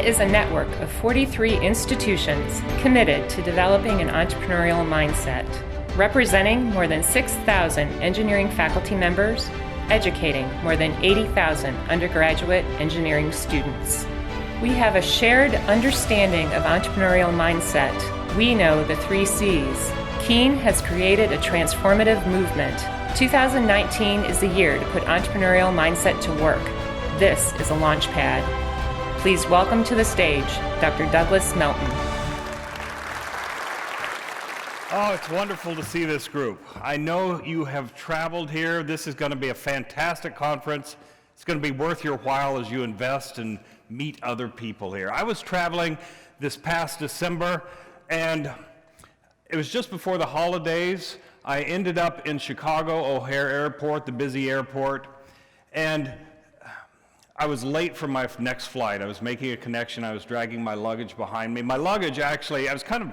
is a network of 43 institutions committed to developing an entrepreneurial mindset, representing more than 6,000 engineering faculty members, educating more than 80,000 undergraduate engineering students. We have a shared understanding of entrepreneurial mindset. We know the 3 C's. Keen has created a transformative movement. 2019 is the year to put entrepreneurial mindset to work. This is a launch pad. Please welcome to the stage Dr. Douglas Melton. Oh, it's wonderful to see this group. I know you have traveled here. This is going to be a fantastic conference. It's going to be worth your while as you invest and meet other people here. I was traveling this past December, and it was just before the holidays. I ended up in Chicago O'Hare Airport, the busy airport, and I was late for my next flight. I was making a connection. I was dragging my luggage behind me. My luggage actually, I was kind of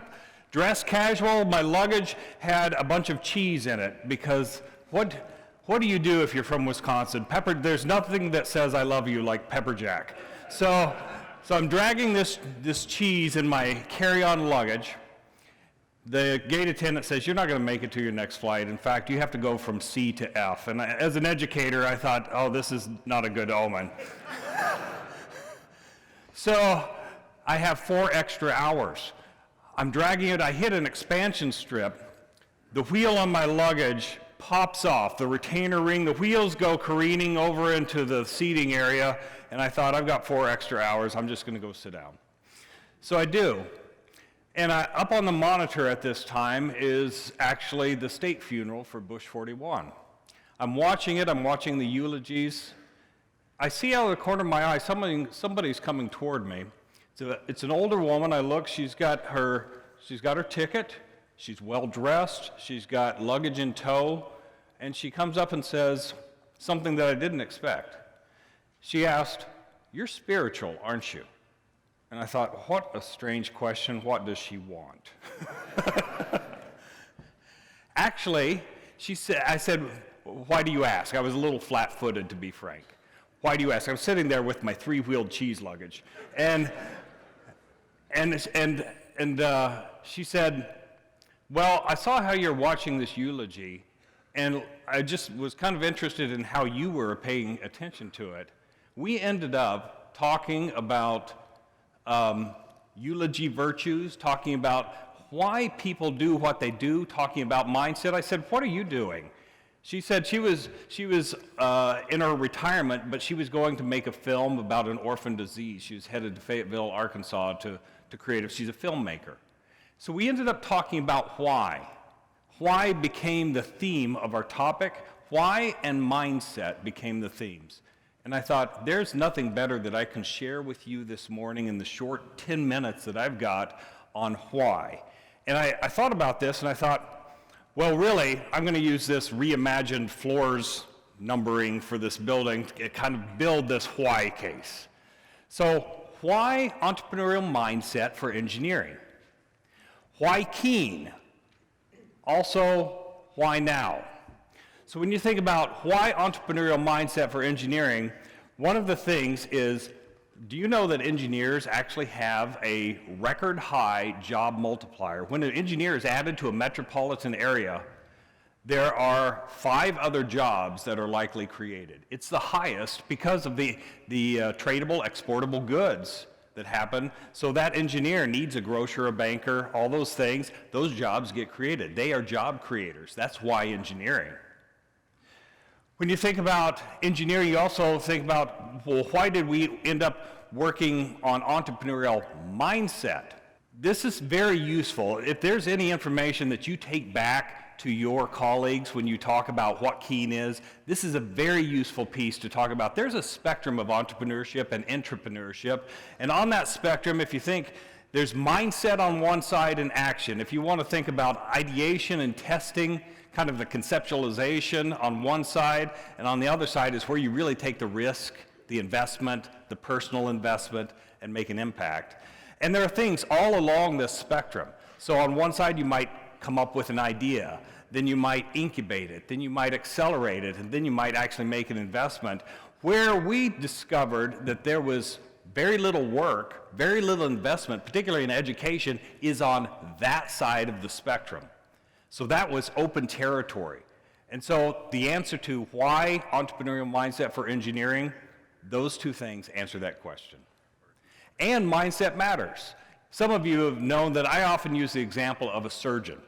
dressed casual. My luggage had a bunch of cheese in it because what do you do if you're from Wisconsin? There's nothing that says I love you like pepper jack. So I'm dragging this cheese in my carry-on luggage. The gate attendant says, you're not going to make it to your next flight. In fact, you have to go from C to F. And as an educator, I thought, oh, this is not a good omen. So I have 4 extra hours. I'm dragging it. I hit an expansion strip. The wheel on my luggage pops off. The retainer ring, the wheels go careening over into the seating area. And I thought, I've got 4 extra hours. I'm just going to go sit down. So I do. And up on the monitor at this time is actually the state funeral for Bush 41. I'm watching it. I'm watching the eulogies. I see out of the corner of my eye somebody's coming toward me. It's an older woman. I look. She's got her ticket. She's well dressed. She's got luggage in tow, and she comes up and says something that I didn't expect. She asked, "You're spiritual, aren't you?" And I thought, what a strange question. What does she want? Actually, I said, why do you ask? I was a little flat-footed, to be frank. Why do you ask? I was sitting there with my 3-wheeled cheese luggage. And she said, well, I saw how you're watching this eulogy, and I just was kind of interested in how you were paying attention to it. We ended up talking about eulogy virtues, talking about why people do what they do, talking about mindset. I said, what are you doing? She said she was in her retirement, but she was going to make a film about an orphan disease. She was headed to Fayetteville, Arkansas to create it. She's a filmmaker. So we ended up talking about why. Why became the theme of our topic. Why and mindset became the themes. And I thought, there's nothing better that I can share with you this morning in the short 10 minutes that I've got on why. And I thought about this, and I thought, well, really, I'm going to use this reimagined floors numbering for this building to kind of build this why case. So why entrepreneurial mindset for engineering? Why Keen? Also, why now? So when you think about why entrepreneurial mindset for engineering, one of the things is, do you know that engineers actually have a record high job multiplier? When an engineer is added to a metropolitan area, there are 5 other jobs that are likely created. It's the highest because of the tradable, exportable goods that happen. So that engineer needs a grocer, a banker, all those things. Those jobs get created. They are job creators. That's why engineering. When you think about engineering, you also think about, well, why did we end up working on entrepreneurial mindset? This is very useful. If there's any information that you take back to your colleagues when you talk about what Keen is, this is a very useful piece to talk about. There's a spectrum of entrepreneurship and entrepreneurship, and on that spectrum, if you think there's mindset on one side and action, if you want to think about ideation and testing, kind of the conceptualization on one side, and on the other side is where you really take the risk, the investment, the personal investment, and make an impact. And there are things all along this spectrum. So on one side, you might come up with an idea, then you might incubate it, then you might accelerate it, and then you might actually make an investment. Where we discovered that there was very little work, very little investment, particularly in education, is on that side of the spectrum. So that was open territory. And so the answer to why entrepreneurial mindset for engineering, those two things answer that question. And mindset matters. Some of you have known that I often use the example of a surgeon.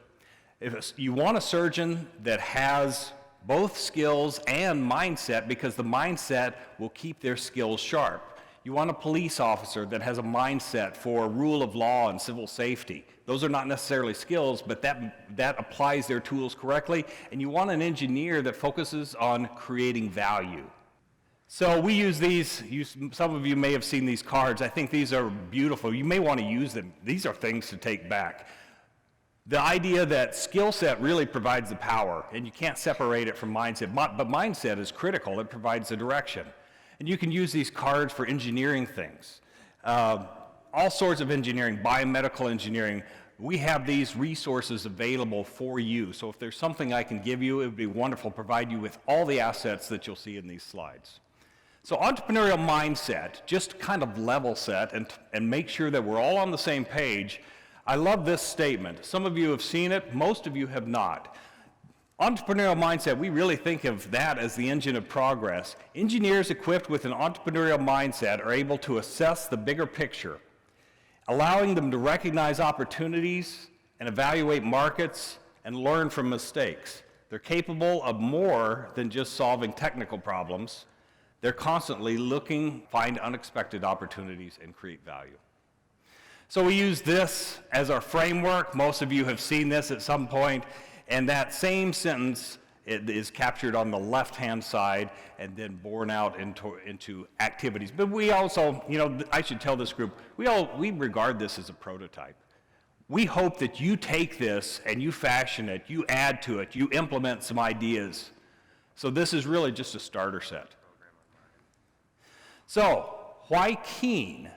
If you want a surgeon that has both skills and mindset, because the mindset will keep their skills sharp. You want a police officer that has a mindset for rule of law and civil safety. Those are not necessarily skills, but that applies their tools correctly. And you want an engineer that focuses on creating value. So we use these, some of you may have seen these cards. I think these are beautiful. You may want to use them. These are things to take back. The idea that skill set really provides the power, and you can't separate it from mindset. But mindset is critical. It provides the direction. And you can use these cards for engineering things. All sorts of engineering, biomedical engineering. We have these resources available for you. So if there's something I can give you, it would be wonderful to provide you with all the assets that you'll see in these slides. So entrepreneurial mindset, just kind of level set and make sure that we're all on the same page. I love this statement. Some of you have seen it, most of you have not. Entrepreneurial mindset, we really think of that as the engine of progress. Engineers equipped with an entrepreneurial mindset are able to assess the bigger picture, allowing them to recognize opportunities and evaluate markets and learn from mistakes. They're capable of more than just solving technical problems. They're constantly looking, find unexpected opportunities, and create value. So we use this as our framework. Most of you have seen this at some point, and that same sentence is captured on the left-hand side and then borne out into activities. But we also, I should tell this group, we regard this as a prototype. We hope that you take this and you fashion it, you add to it, you implement some ideas. So this is really just a starter set. So, why Keen?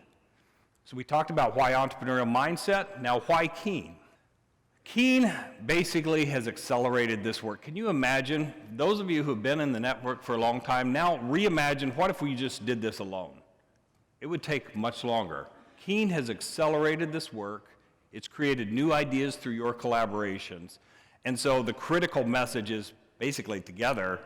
So we talked about why entrepreneurial mindset, now why Keen? Keen basically has accelerated this work. Can you imagine, those of you who have been in the network for a long time, now reimagine what if we just did this alone? It would take much longer. Keen has accelerated this work. It's created new ideas through your collaborations. And so the critical message is basically together,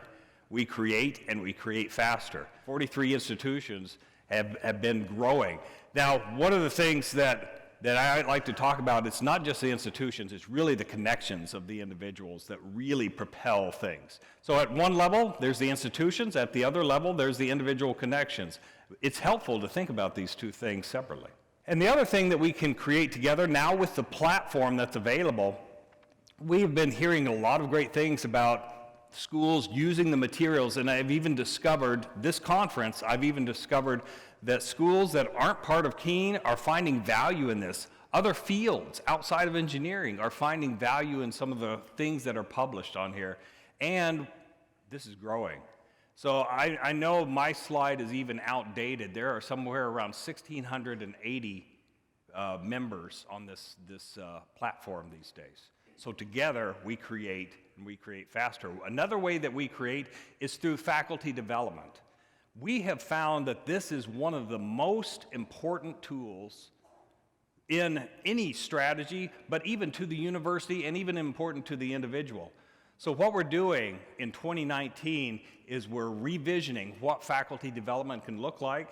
we create and we create faster. 43 institutions have been growing. Now, one of the things that I like to talk about, it's not just the institutions, it's really the connections of the individuals that really propel things. So at one level, there's the institutions. At the other level, there's the individual connections. It's helpful to think about these two things separately. And the other thing that we can create together now with the platform that's available, we've been hearing a lot of great things about schools using the materials, and I've even discovered, this conference, I've even discovered that schools that aren't part of Keen are finding value in this. Other fields outside of engineering are finding value in some of the things that are published on here, and this is growing. So I know my slide is even outdated. There are somewhere around 1,680 members on this platform these days. So together we create, and we create faster. Another way that we create is through faculty development. We have found that this is one of the most important tools in any strategy, but even to the university and even important to the individual. So what we're doing in 2019 is we're revisioning what faculty development can look like,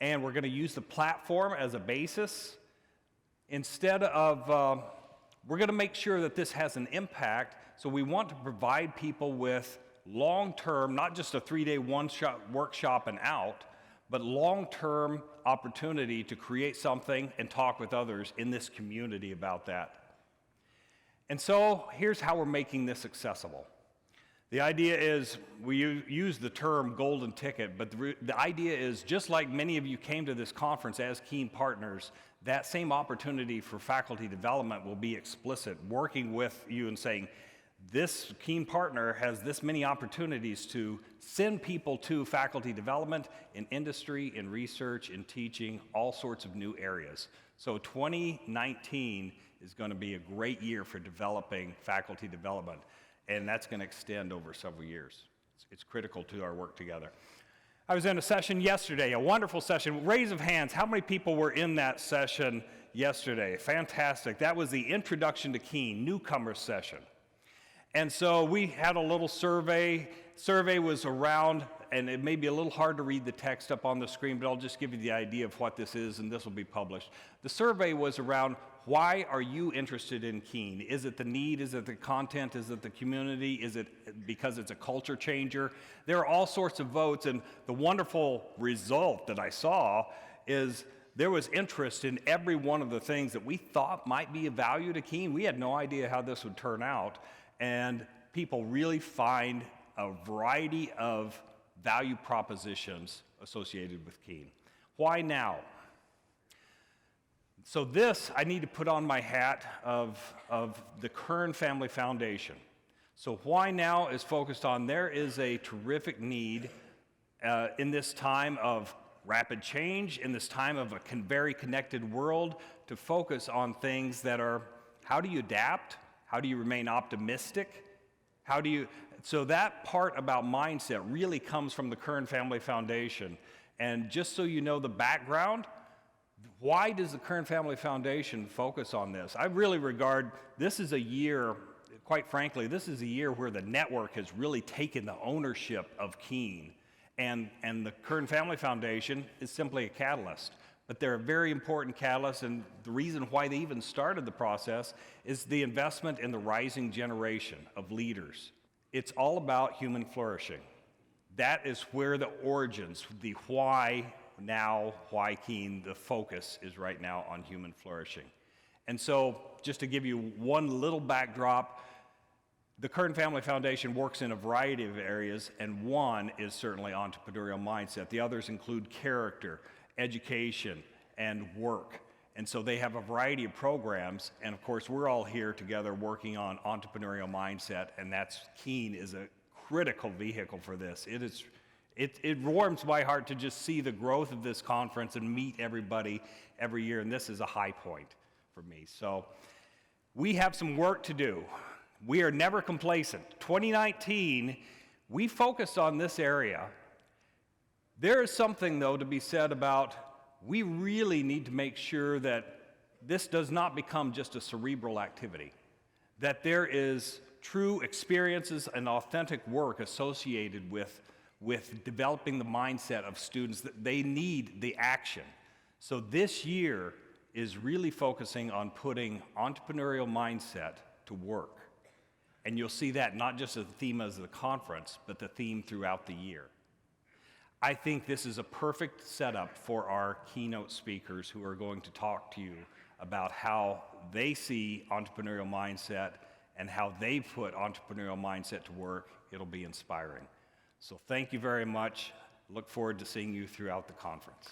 and we're going to use the platform as a basis. Instead of, we're going to make sure that this has an impact, so we want to provide people with long-term, not just a 3-day one-shot workshop and out, but long-term opportunity to create something and talk with others in this community about that. And so here's how we're making this accessible. The idea is, we use the term golden ticket, but the idea is, just like many of you came to this conference as Keen partners, that same opportunity for faculty development will be explicit, working with you and saying, this Keen partner has this many opportunities to send people to faculty development in industry, in research, in teaching, all sorts of new areas. So 2019 is going to be a great year for developing faculty development, and that's going to extend over several years. It's critical to our work together. I was in a session yesterday, a wonderful session. Raise of hands, how many people were in that session yesterday? Fantastic. That was the Introduction to Keen, newcomer session. And so we had a little survey. Survey was around, and it may be a little hard to read the text up on the screen, but I'll just give you the idea of what this is, and this will be published. The survey was around, why are you interested in Keen? Is it the need? Is it the content? Is it the community? Is it because it's a culture changer? There are all sorts of votes, and the wonderful result that I saw is there was interest in every one of the things that we thought might be of value to Keen. We had no idea how this would turn out, and people really find a variety of value propositions associated with Keen. Why now? So this, I need to put on my hat of the Kern Family Foundation. So why now is focused on there is a terrific need in this time of rapid change, in this time of a very connected world, to focus on things that are, how do you adapt? How do you remain optimistic? So that part about mindset really comes from the Kern Family Foundation. And just so you know the background, why does the Kern Family Foundation focus on this? I really regard this is a year, quite frankly, this is a year where the network has really taken the ownership of Keen. And the Kern Family Foundation is simply a catalyst. But they're a very important catalyst, and the reason why they even started the process is the investment in the rising generation of leaders. It's all about human flourishing. That is where the origins, the why now, why Keen, the focus is right now on human flourishing. And so, just to give you one little backdrop, the Kern Family Foundation works in a variety of areas, and one is certainly entrepreneurial mindset. The others include character, education, and work. And so they have a variety of programs, and of course we're all here together working on entrepreneurial mindset, and that's Keen is a critical vehicle for this. It warms my heart to just see the growth of this conference and meet everybody every year, and this is a high point for me. So we have some work to do. We are never complacent. 2019, we focused on this area. There is something, though, to be said about we really need to make sure that this does not become just a cerebral activity, that there is true experiences and authentic work associated with developing the mindset of students, that they need the action. So this year is really focusing on putting entrepreneurial mindset to work. And you'll see that not just as the theme of the conference, but the theme throughout the year. I think this is a perfect setup for our keynote speakers who are going to talk to you about how they see entrepreneurial mindset and how they put entrepreneurial mindset to work. It'll be inspiring. So thank you very much. Look forward to seeing you throughout the conference.